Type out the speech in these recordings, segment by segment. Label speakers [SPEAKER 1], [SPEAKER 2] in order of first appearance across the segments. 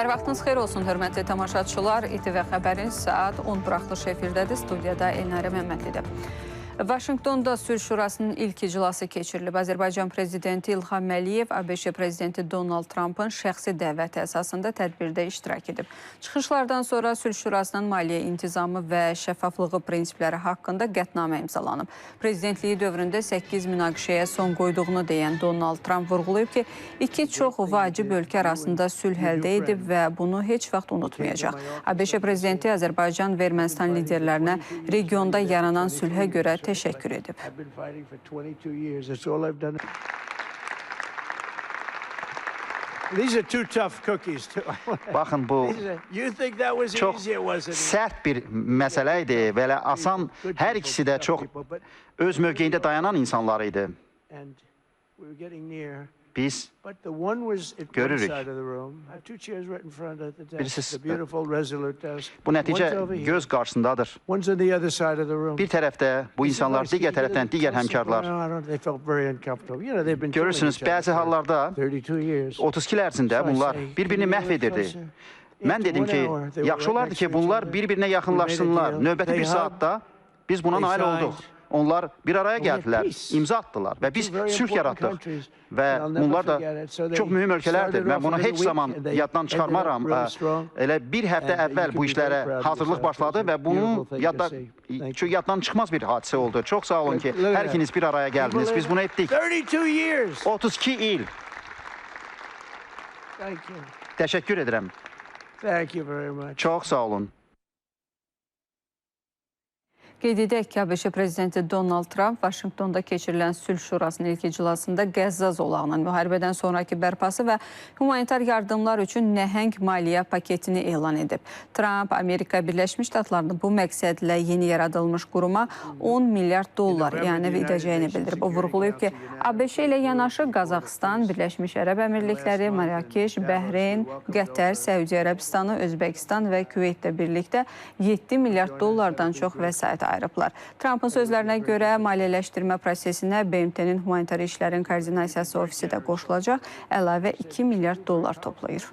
[SPEAKER 1] Hər vaxtınız xeyir olsun, hörmətli tamaşaçılar. İTV Xəbərin saat 10 buraxılış efirdədir. Studiyada Elnarə Məmmədlidir. Vaşinqtonda Sülh Şurasının ilk iclası keçirilib. Azərbaycan prezidenti İlham Əliyev, ABŞ prezidenti Donald Trumpın şəxsi dəvəti əsasında tədbirdə iştirak edib. Çıxışlardan sonra Sülh Şurasının maliyyə intizamı və şəffaflığı prinsipləri haqqında qətnamə imzalanıb. Prezidentliyi dövründə 8 münaqişəyə son qoyduğunu deyən Donald Trump vurğulayıb ki, iki çox vacib ölkə arasında sülh əldə edib və bunu heç vaxt unutmayacaq. ABŞ prezidenti Azərbaycan və Ermənistan liderlərinə regionda yaranan sülhə görə təşəkkür edib.
[SPEAKER 2] Baxın, bu çox sərt bir məsələ idi. Belə asan, hər ikisi də çox öz mövqeyində dayanan insanlar idi. Biz görürük. Bu nəticə göz qarşısındadır. Bir tərəfdə bu insanlar, digər tərəfdən digər həmkarlar. Görürsünüz, bəzi hallarda 32 il ərzində bunlar bir-birini məhv edirdi. Mən dedim ki, yaxşı olardı ki, bunlar bir-birinə yaxınlaşsınlar. Növbəti bir saatda biz buna nail olduq. Onlar bir araya gəldilər, imza atdılar və biz sülh yaratdıq. Və bunlar da çox mühüm ölkələrdir. Mən bunu heç zaman yaddan çıxarmaram. Elə bir həftə əvvəl bu işlərə hazırlıq başladı və bunun yaddan çıxmaz bir hadisə oldu. Çox sağ olun ki, hər ikiniz bir araya gəldiniz. Biz bunu etdik. 32 il. Təşəkkür edirəm. Çox sağ olun.
[SPEAKER 1] Qeyd edək ki, ABŞ prezidenti Donald Trump Vaşinqtonda keçirilən Sülh Şurasının ilk iclasında Qəzza zolağının müharibədən sonraki bərpası və humanitar yardımlar üçün nəhəng maliyyə paketini elan edib. Trump, Amerika Birləşmiş Ştatlarının bu məqsədlə yeni yaradılmış quruma 10 milyard dollar yəni edəcəyini bildirib. O vurğulayıb ki, ABŞ ilə yanaşı Qazaxıstan, Birləşmiş Ərəb Əmirlikləri, Marakeş, Bəhreyn, Qətər, Səudiyyə Ərəbistanı, Özbəkistan və Küveytlə birlikdə 7 milyard dollardan çox vəsait ayırıblar. Trumpın sözlərinə görə maliyyələşdirmə prosesinə BMT-nin humanitar işlərin koordinasiyası ofisi də qoşulacaq, əlavə 2 milyard dollar toplayır.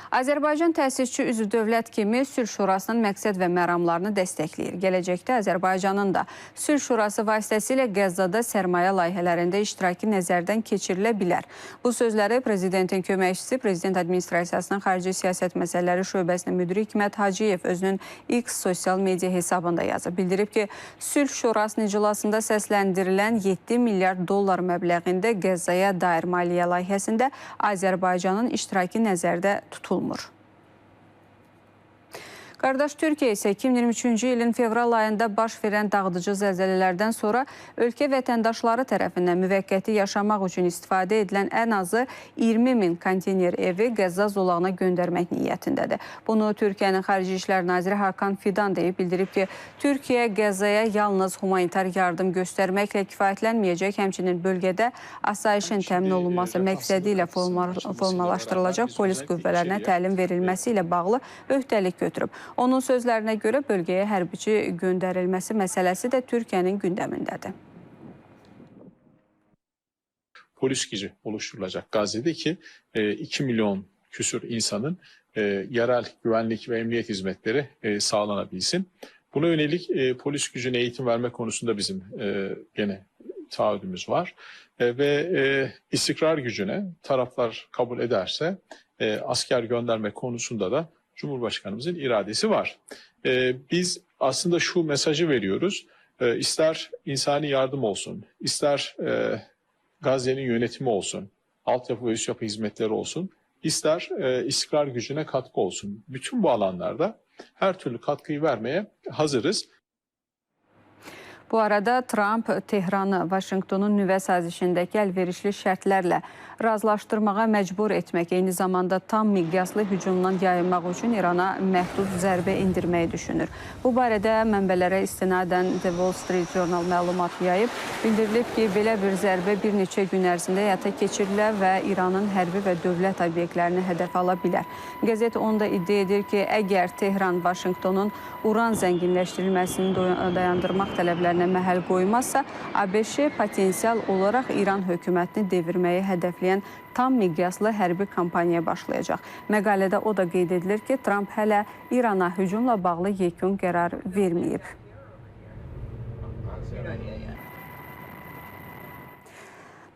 [SPEAKER 1] Azərbaycan təsisçi üzv dövlət kimi Sülh Şurasının məqsəd və məramlarını dəstəkləyir. Gələcəkdə Azərbaycanın da Sülh Şurası vasitəsilə Qəzzada sərmayə layihələrində iştirakı nəzərdən keçirilə bilər. Bu sözləri Prezidentin köməkçisi, Prezident Administrasiyasının Xarici Siyasət Məsələləri Şöbəsinin müdiri Hikmət Hacıyev özünün X sosial media hesabında yazıb. Bildirib ki, Sülh Şurasının iclasında səsləndirilən 7 milyard dollar məbləğində Qəzzaya dair maliyyə layihəsində Azərbaycanın iştirakı nəzərdə tutulur. Qardaş Türkiyə isə 2023-cü ilin fevral ayında baş verən dağıdıcı zəlzələlərdən sonra ölkə vətəndaşları tərəfindən müvəqqəti yaşamaq üçün istifadə edilən ən azı 20 min konteyner evi Qəzza zolağına göndərmək niyyətindədir. Bunu Türkiyənin Xarici İşlər Naziri Hakan Fidan deyib, bildirib ki, Türkiyə Qəzzaya yalnız humanitar yardım göstərməklə kifayətlənməyəcək, həmçinin bölgədə asayişin təmin olunması məqsədi ilə formalaşdırılacaq polis qüvvələrinə təlim verilməsi ilə bağlı öhdəlik götürüb. Onun sözlərinə görə bölgəyə hərbiçi göndərilməsi məsələsi də Türkiyənin gündəmindədir.
[SPEAKER 3] Polis gücü oluşturulacak Gazze'de ki 2 milyon küsur insanın yerel güvenlik ve emniyet hizmetleri sağlanabilsin. Buna yönelik polis gücüne eğitim verme konusunda bizim gene taahhüdümüz var. Ve istikrar gücüne taraflar kabul ederse asker gönderme konusunda da Cumhurbaşkanımızın iradesi var. Biz aslında şu mesajı veriyoruz. İster insani yardım olsun, ister Gazze'nin yönetimi olsun, altyapı ve üst yapı hizmetleri olsun, ister istikrar gücüne katkı olsun. Bütün bu alanlarda her türlü katkıyı vermeye hazırız.
[SPEAKER 1] Bu arada Trump Tehranı Vaşinqtonun nüvə sazişindəki əlverişli şərtlərlə razılaşdırmağa məcbur etmək, eyni zamanda tam miqyaslı hücumdan yayınmaq üçün İrana məhdud zərbə indirməyi düşünür. Bu barədə mənbələrə istinadən The Wall Street Journal məlumat yayıb. Bildirilib ki, belə bir zərbə bir neçə gün ərzində həyata keçirilə və İranın hərbi və dövlət obyektlərini hədəf ala bilər. Qəzet onda iddia edir ki, əgər Tehran Vaşinqtonun uran zənginləşdirilməsini dayandırmaq tələblərini müzakirələrinə məhəl qoymazsa, ABŞ potensial olaraq İran hökumətini devirməyi hədəfləyən tam miqyaslı hərbi kampaniyaya başlayacaq. Məqalədə o da qeyd edilir ki, Tramp hələ İrana hücumla bağlı yekun qərar verməyib.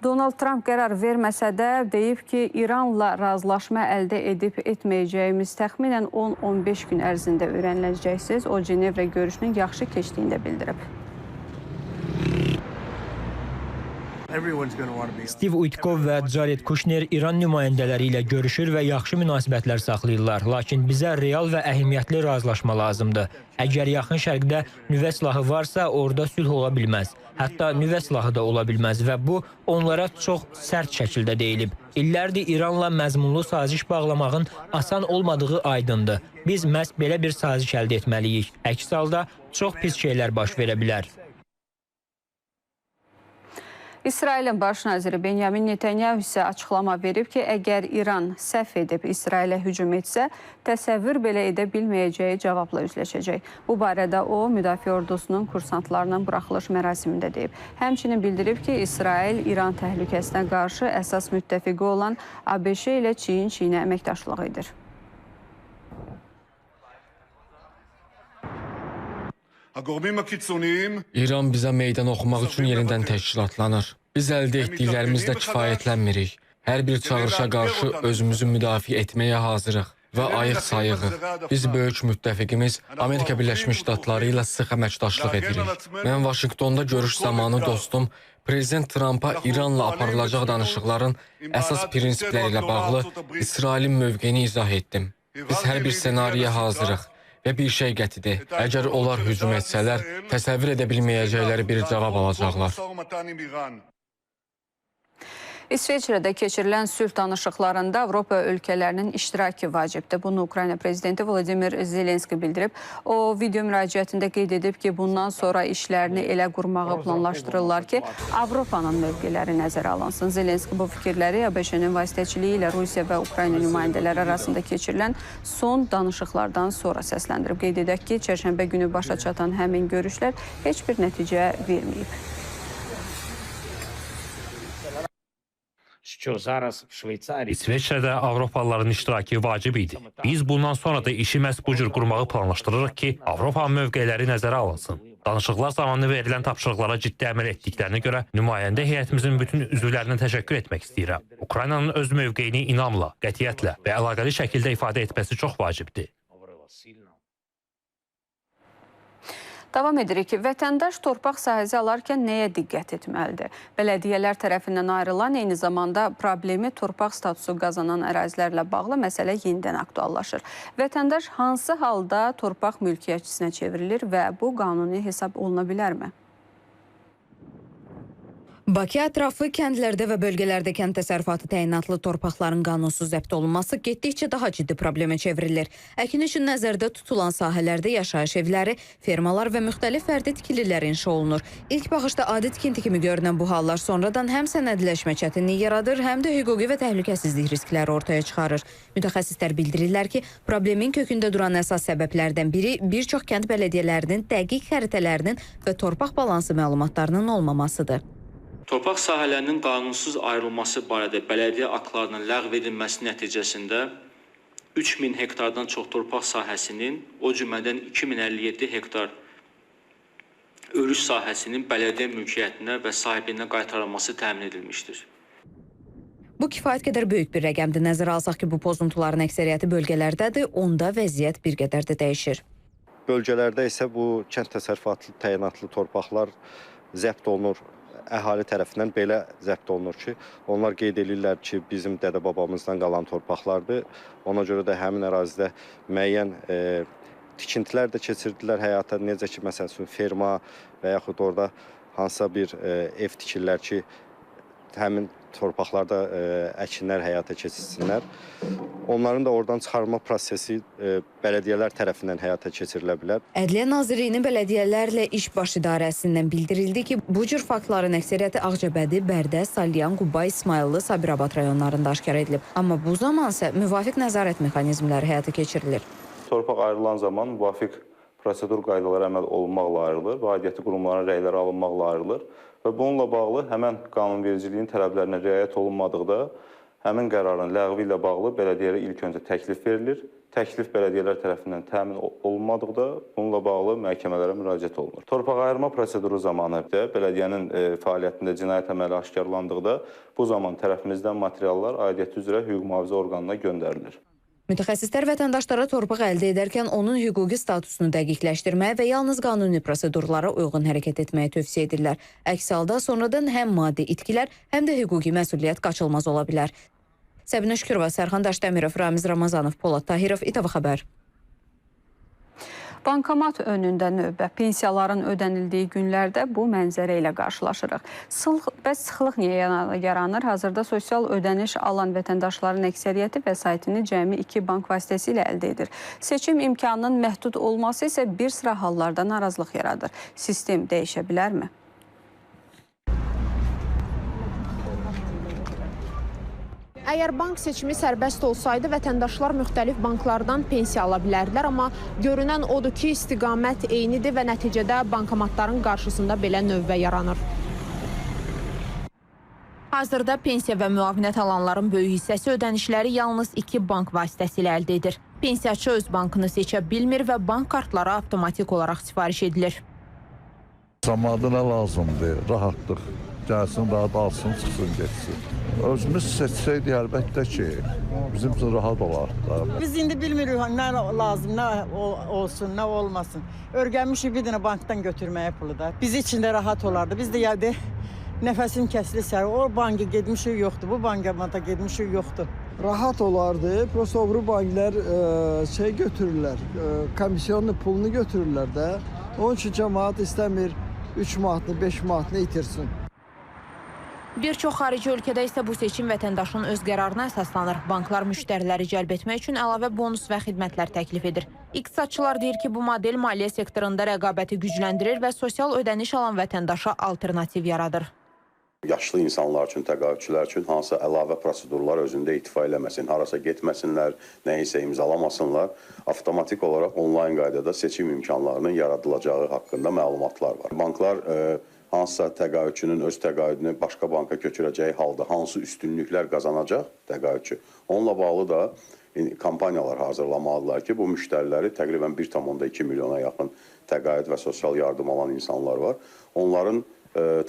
[SPEAKER 1] Donald Trump qərar verməsə də deyib ki, İranla razılaşma əldə edib etməyəcəyimiz təxminən 10-15 gün ərzində öyrəniləcəksiniz. O, Cenevrə görüşünün yaxşı keçdiyini də bildirib.
[SPEAKER 4] Steve Uitkov və Jared Kushner İran nümayəndələri ilə görüşür və yaxşı münasibətlər saxlayırlar. Lakin bizə real və əhəmiyyətli razılaşma lazımdır. Əgər yaxın şərqdə nüvə silahı varsa, orada sülh ola bilməz. Hətta nüvə silahı da ola bilməz və bu onlara çox sərt şəkildə deyilib. İllərdir İranla məzmunlu saziş bağlamağın asan olmadığı aydındır. Biz məhz belə bir saziş əldə etməliyik. Əks halda çox pis şeylər baş verə bilər.
[SPEAKER 1] İsrailin baş naziri Benyamin Netanyahu isə açıqlama verib ki, əgər İran səhv edib İsrailə hücum etsə, təsəvvür belə edə bilməyəcəyi cavabla üzləşəcək. Bu barədə o, müdafiə ordusunun kursantlarının buraxılış mərasimində deyib. Həmçinin bildirib ki, İsrail İran təhlükəsinə qarşı əsas müttəfiqi olan ABŞ ilə çiyin-çiyinə əməkdaşlıq edir.
[SPEAKER 5] İran bizə meydan oxumaq üçün yenidən təşkilatlanır. Biz əldə etdiklərimizlə kifayətlənmirik. Hər bir çağırışa qarşı özümüzü müdafiə etməyə hazırıq və ayıq sayığıq. Biz böyük müttəfiqimiz Amerika Birləşmiş Ştatları ilə sıx əməkdaşlıq edirik. Mən Vaşinqtonda görüş zamanı dostum Prezident Trumpa İranla aparılacaq danışıqların əsas prinsipləri ilə bağlı İsrailin mövqeyini izah etdim. Biz hər bir senariyə hazırıq. Və bir şey qətidir, əgər onlar hücum etsələr, təsəvvür edə bilməyəcəkləri bir cavab alacaqlar.
[SPEAKER 1] İsveçrədə keçirilən sülh danışıqlarında Avropa ölkələrinin iştirakı vacibdir. Bunu Ukrayna prezidenti Vladimir Zelenski bildirib. O, video müraciətində qeyd edib ki, bundan sonra işlərini elə qurmağı planlaşdırırlar ki, Avropanın mövqeləri nəzərə alınsın. Zelenski bu fikirləri ABŞ-nin vasitəçiliyi ilə Rusiya və Ukrayna nümayəndələri arasında keçirilən son danışıqlardan sonra səsləndirib. Qeyd edək ki, çərşənbə günü başa çatan həmin görüşlər heç bir nəticə verməyib.
[SPEAKER 6] İsveçrədə Avropalıların iştirakı vacib idi. Biz bundan sonra da işi məhz bu cür qurmağı planlaşdırırıq ki, Avropanın mövqeləri nəzərə alınsın. Danışıqlar zamanı verilən tapşırıqlara ciddi əməl etdiklərinə görə nümayəndə heyətimizin bütün üzvlərinə təşəkkür etmək istəyirəm. Ukraynanın öz mövqeyini inamla, qətiyyətlə və əlaqəli şəkildə ifadə etməsi çox vacibdir.
[SPEAKER 1] Davam edirik ki, vətəndaş torpaq sahəsi alarkən nəyə diqqət etməlidir? Bələdiyyələr tərəfindən ayrılan, eyni zamanda problemi torpaq statusu qazanan ərazilərlə bağlı məsələ yenidən aktuallaşır. Vətəndaş hansı halda torpaq mülkiyyətçisinə çevrilir və bu qanuni hesab oluna bilərmi?
[SPEAKER 7] Bakı ətrafı kəndlərdə və bölgələrdə kənd təsərrüfatı təyinatlı torpaqların qanunsuz zəbt olunması getdikcə daha ciddi problemə çevrilir. Əkin üçün nəzərdə tutulan sahələrdə yaşayış evləri, fermalar və müxtəlif fərdi tikililər inşa olunur. İlk baxışda adi tikinti kimi görünən bu hallar sonradan həm sənədləşmə çətinliyi yaradır, həm də hüquqi və təhlükəsizlik riskləri ortaya çıxarır. Mütəxəssislər bildirirlər ki, problemin kökündə duran əsas səbəblərdən biri bir çox kənd bələdiyyələrinin dəqiq xəritələrinin və torpaq balansı məlumatlarının olmamasıdır.
[SPEAKER 8] Torpaq sahələrinin qanunsuz ayrılması barədə bələdiyyə aktlarının ləğv edilməsi nəticəsində 3000 hektardan çox torpaq sahəsinin, o cümlədən 2057 hektar örüş sahəsinin bələdiyyə mülkiyyətinə və sahibinə qaytarılması təmin edilmişdir.
[SPEAKER 7] Bu kifayət qədər böyük bir rəqəmdir. Nəzərə alsaq ki, bu pozuntuların əksəriyyəti bölgələrdədir, onda vəziyyət bir qədər də dəyişir.
[SPEAKER 9] Bölgələrdə isə bu kənd təsərrüfatlı təyinatlı torpaqlar zəbt olunur. Əhali tərəfindən belə zəbt olunur ki, onlar qeyd edirlər ki, bizim dədə-babamızdan qalan torpaqlardır. Ona görə də həmin ərazidə müəyyən tikintilər də keçirdilər həyata. Necə ki, məsəl üçün ferma və yaxud orada hansısa bir ev tikirlər ki, həmin torpaqlarda əkinlər həyata keçirsinlər. Onların da oradan çıxarma prosesi bələdiyyələr tərəfindən həyata keçirilə bilər.
[SPEAKER 7] Ədliyyə Nazirliyinin bələdiyyələrlə iş baş idarəsindən bildirildi ki, bu cür faktların əksəriyyəti Ağcabədi, Bərdə, Salyan, Quba, İsmayıllı, Sabirabad rayonlarında aşkar edilib. Amma bu zaman isə müvafiq nəzarət mexanizmləri həyata keçirilir.
[SPEAKER 10] Torpaq ayrılan zaman müvafiq prosedur qaydalara əməl olunmaqla ayrılır və aidiyyəti qurumların rəyləri alınmaqla ayrılır və bununla bağlı həmən qanunvericiliyin tələblərinə riayət olunmadıqda həmin qərarın ləğvi ilə bağlı bələdiyyəyə ilk öncə təklif verilir. Təklif bələdiyyələr tərəfindən təmin olunmadıqda bununla bağlı məhkəmələrə müraciət olunur. Torpaq ayırma proseduru zamanı bələdiyyənin fəaliyyətində cinayət əməli aşkarlandıqda bu zaman tərəfimizdən materiallar aidiyyəti üzrə hüquq mühafizə orqanına göndərilir.
[SPEAKER 7] Mütəxəssislər vətəndaşlara torpaq əldə edərkən onun hüquqi statusunu dəqiqləşdirməyə və yalnız qanuni prosedurlara uyğun hərəkət etməyə tövsiyə edirlər. Əks halda sonradan həm maddi itkilər, həm də hüquqi məsuliyyət qaçılmaz ola bilər. Səbinə Şükürova, Sərxan Daşdəmirov, Ramiz Ramazanov, Polad Tahirov, İTV Xəbər.
[SPEAKER 1] Bankomat önündə növbə, pensiyaların ödənildiyi günlərdə bu mənzərə ilə qarşılaşırıq. Bəs sıxlıq niyə yaranır? Hazırda sosial ödəniş alan vətəndaşların əksəriyyəti vəsaitini cəmi 2 bank vasitəsilə əldə edir. Seçim imkanının məhdud olması isə bir sıra hallarda narazılıq yaradır. Sistem dəyişə bilərmi?
[SPEAKER 11] Əgər bank seçimi sərbəst olsaydı, vətəndaşlar müxtəlif banklardan pensiya ala bilərdilər, amma görünən odur ki, istiqamət eynidir və nəticədə bankomatların qarşısında belə növbə yaranır. Hazırda pensiya və müavinət alanların böyük hissəsi ödənişləri yalnız 2 bank vasitəsilə əldə edir. Pensiyaçı öz bankını seçə bilmir və bank kartları avtomatik olaraq sifariş edilir.
[SPEAKER 12] Zamanına lazımdır, rahatlıq. Gəlsin, rahat alsın, çıxsın, geçsin. Özümüz seçsəydik əlbəttə ki, bizim üçün rahat olardı.
[SPEAKER 13] Biz indi bilmirik nə lazım, nə olsun, nə olmasın. Örgənmişik bir dənə bankdan götürməyə pulu da. Biz içində rahat olardı. Biz də gəldi, nəfəsim kəsilirsə, o banka getmişik yoxdur, bu bankamata getmişik yoxdur.
[SPEAKER 14] Rahat olardı, prosto obru banklar götürürlər, komisyonun pulunu götürürlər də. Onun üçün cəmaat istəmir 3 manatını, 5 manatını itirsin.
[SPEAKER 11] Bir çox xarici ölkədə isə bu seçim vətəndaşın öz qərarına əsaslanır. Banklar müştəriləri cəlb etmək üçün əlavə bonus və xidmətlər təklif edir. İqtisadçılar deyir ki, bu model maliyyə sektorunda rəqabəti gücləndirir və sosial ödəniş alan vətəndaşa alternativ yaradır.
[SPEAKER 15] Yaşlı insanlar üçün, təqaüdçülər üçün hansısa əlavə prosedurlar özündə itifa eləməsin, harasa getməsinlər, nəyisə imzalamasınlar. Avtomatik olaraq onlayn qaydada seçim imkanlarının yaradılacağı haqqında məlumatlar var. Banklar hansısa təqaüdçünün öz təqaüdünü başqa banka köçürəcəyi halda hansı üstünlüklər qazanacaq təqaüdçü. Onunla bağlı da kampaniyalar hazırlamalıdırlar ki, bu müştəriləri təqribən 1,2 milyona yaxın təqaüd və sosial yardım alan insanlar var. Onların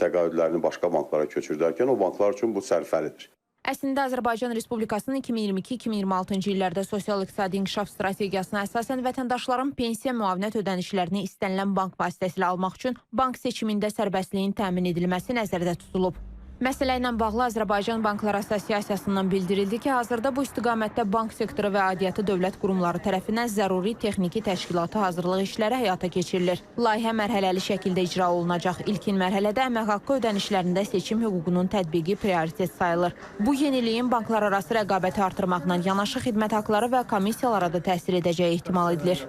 [SPEAKER 15] təqaüdlərini başqa banklara köçürdərkən o banklar üçün bu sərfəlidir.
[SPEAKER 11] Əslində Azərbaycan Respublikasının 2022-2026-cı illərdə sosial-iqtisadi inkişaf strategiyasına əsasən vətəndaşların pensiya müavinət ödənişlərini istənilən bank vasitəsilə almaq üçün bank seçimində sərbəstliyin təmin edilməsi nəzərdə tutulub. Məsələ ilə bağlı Azərbaycan Banklar Assosiasiyasından bildirildi ki, hazırda bu istiqamətdə bank sektoru və aidiyyatı dövlət qurumları tərəfindən zəruri texniki təşkilata hazırlıq işləri həyata keçirilir. Layihə mərhələli şəkildə icra olunacaq. İlkin mərhələdə əmək haqqı ödənişlərində seçim hüququnun tətbiqi prioritet sayılır. Bu yeniliyin banklar arası rəqabəti artırmaqla yanaşı xidmət haqları və komissiyalara da təsir edəcəyi ehtimal edilir.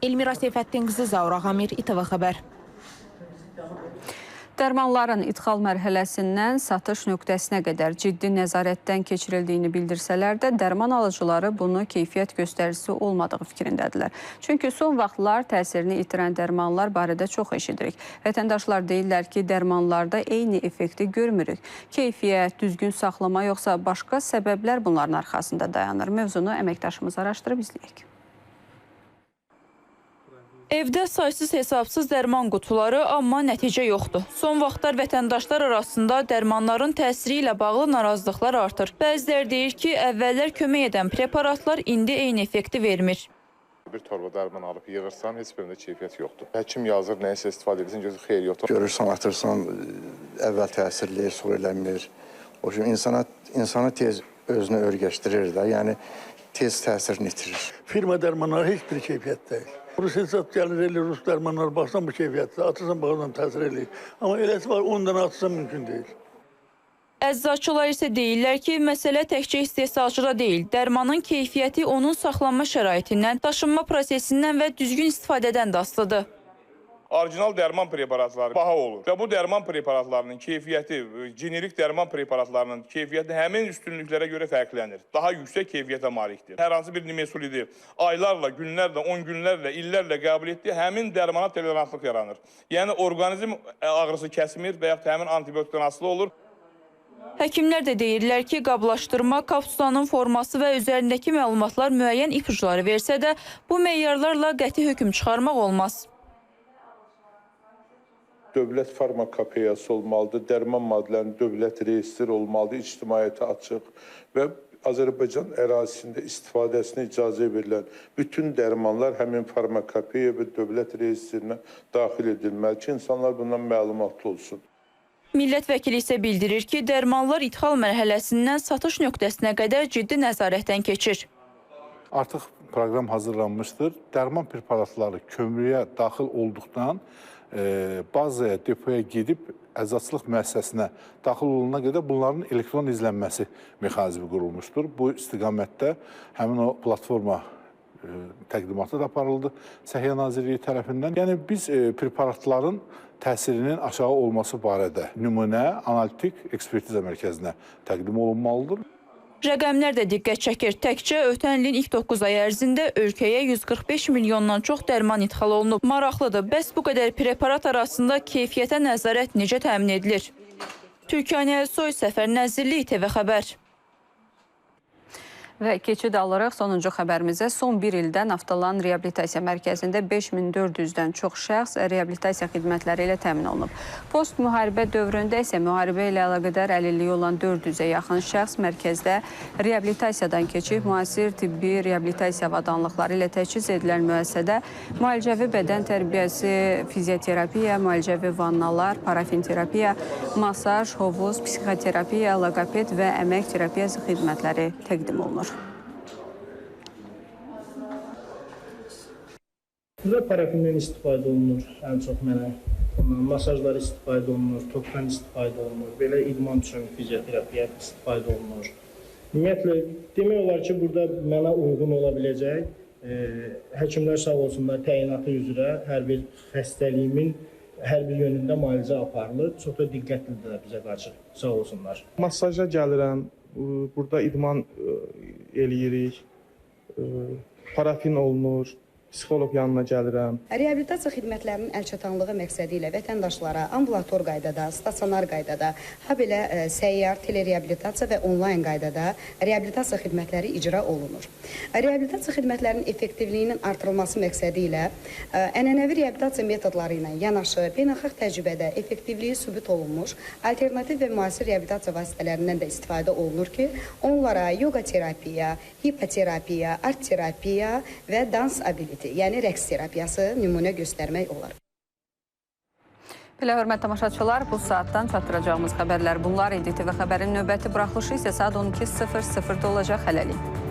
[SPEAKER 11] Elmira Seyfəddin qızı, Zaur Ağamir, İTV Xəbər.
[SPEAKER 1] Dərmanların idxal mərhələsindən satış nöqtəsinə qədər ciddi nəzarətdən keçirildiyini bildirsələr də, dərman alıcıları bunu keyfiyyət göstəricisi olmadığı fikrindədirlər. Çünki son vaxtlar təsirini itirən dərmanlar barədə çox eşidirik. Vətəndaşlar deyirlər ki, dərmanlarda eyni effekti görmürük. Keyfiyyət, düzgün saxlama yoxsa başqa səbəblər bunların arxasında dayanır. Mövzunu əməkdaşımız araşdırıb izləyək.
[SPEAKER 16] Evdə saysız hesabsız dərman qutuları, amma nəticə yoxdur. Son vaxtlar vətəndaşlar arasında dərmanların təsiri ilə bağlı narazılıqlar artır. Bəziləri deyir ki, əvvəllər kömək edən preparatlar indi eyni effekti vermir.
[SPEAKER 17] Bir torba dərman alıb yığırsan, heç birində keyfiyyət yoxdur. Həkim yazır, nəyisə istifadə edirsən, gözü xeyir yoxdur.
[SPEAKER 18] Görürsən, atırsan, əvvəl təsirləyir, sonra eləmir. O üçün insana tez özünü örgəşdirir də, yəni tez təsirini itirir.
[SPEAKER 19] Firma dərmanları heç bir keyfiyyət deyil. Rus hesab gəlir, Rus dərmanlar baxsan bu keyfiyyətdir, atırsan baxsan təsir eləyir. Amma eləsi var, 10 dənə atırsan mümkün deyil.
[SPEAKER 16] Əczaçılar isə deyirlər ki, məsələ təkcə istehsalçıda deyil, dərmanın keyfiyyəti onun saxlanma şəraitindən, daşınma prosesindən və düzgün istifadədən də asılıdır.
[SPEAKER 20] orijinal dərman preparatları baha olur. Və bu dərman preparatlarının keyfiyyəti, generik dərman preparatlarının keyfiyyəti həmin üstünlüklərə görə fərqlənir. Daha yüksək keyfiyyətə malikdir. Hər hansı bir nimesulidi aylarla, günlərlə, 10 günlərlə, illərlə qəbul etdiyi həmin dərmana tolerantlıq yaranır. Yəni orqanizm ağrısı kəsmir və yaxud həmin antibiotikdən asılı olur.
[SPEAKER 16] Həkimlər də deyirlər ki, qablaşdırma, kapsulanın forması və üzərindəki məlumatlar müəyyən ipuçları versə də, bu meyarlarla qəti hökm çıxarmaq olmaz.
[SPEAKER 21] Dövlət farmakopeyası olmalıdır, dərman maddələrinin dövlət reyestri olmalıdır, ictimaiyyətə açıq və Azərbaycan ərazisində istifadəsinə icazə verilən bütün dərmanlar həmin farmakopeya və dövlət reyestrinə daxil edilməli ki, insanlar bundan məlumatlı olsun.
[SPEAKER 16] Millət vəkili isə bildirir ki, dərmanlar ithal mərhələsindən satış nöqtəsinə qədər ciddi nəzarətdən keçir.
[SPEAKER 12] Artıq proqram hazırlanmışdır. Dərman preparatları kömürüyə daxil olduqdan bazaya, depoya gedib əczaçılıq müəssisəsinə daxil olunana qədər bunların elektron izlənməsi mexanizmi qurulmuşdur. Bu istiqamətdə həmin o platforma təqdimatı da aparıldı Səhiyyə Nazirliyi tərəfindən. Yəni biz preparatların təsirinin aşağı olması barədə nümunə analitik ekspertiza mərkəzinə təqdim olunmalıdır.
[SPEAKER 16] Rəqəmlər də diqqət çəkir. Təkcə ötən ilin ilk 9 ay ərzində ölkəyə 145 milyondan çox dərman ixal olunub. Maraqlıdır, bəs bu qədər preparat arasında keyfiyyətə nəzarət necə təmin edilir? Türkiyə Soy Səfər Nəzirliyi TV xəbər.
[SPEAKER 1] Və keçid alırıq sonuncu xəbərimizə. Son bir ildə Naftalan Reabilitasiya Mərkəzində 5400-dən çox şəxs reabilitasiya xidmətləri ilə təmin olunub. Post-müharibə dövründə isə müharibə ilə əlaqədar əlilliyi olan 400-ə yaxın şəxs mərkəzdə reabilitasiyadan keçib, müasir tibbi reabilitasiya avadanlıqları ilə təchiz edilən müəssisədə müalicəvi bədən tərbiyəsi, fizioterapiya, müalicəvi vannalar, parafin terapiya, masaj, hovuz, psixoterapiya, loqoped və əmək terapiyası xidmətləri təqdim olunur.
[SPEAKER 22] Burada parafindən istifadə olunur, ən çox mənə. Masajlar istifadə olunur, tokdan istifadə olunur, belə idman üçün fizioterapiya istifadə olunur. Ümumiyyətlə, demək olar ki, burada mənə uyğun ola biləcək. Həkimlər sağ olsunlar, təyinatı üzrə hər bir xəstəliyimin hər bir yönündə müalicə aparılır. Çox da diqqətlidirlər bizə qarşı, sağ olsunlar. Masaja gəlirəm, burada idman eləyirik, parafin olunur. Psixoloq yanına gəlirəm.
[SPEAKER 23] Reabilitasiya xidmətlərinin əlçatanlığı məqsədi ilə vətəndaşlara ambulator qaydada, stasionar qaydada, habelə səyyar, telereabilitasiya və onlayn qaydada reabilitasiya xidmətləri icra olunur. Reabilitasiya xidmətlərinin effektivliyinin artırılması məqsədi ilə ənənəvi reabilitasiya metodları ilə yanaşı, beynəlxalq təcrübədə effektivliyi sübut olunmuş alternativ və müasir reabilitasiya vasitələrindən də istifadə olunur ki, onlara yoga terapiya, hipoterapiya, art terapiya və dans ability, yəni rəqs terapiyası nümunə göstərmək olar.
[SPEAKER 1] Belə hörmətli tamaşaçılar, bu saatdan çatdıracağımız xəbərlər bunlar idi. TV xəbərin növbəti buraxılışı isə saat 12:00-da olacaq. Hələlik.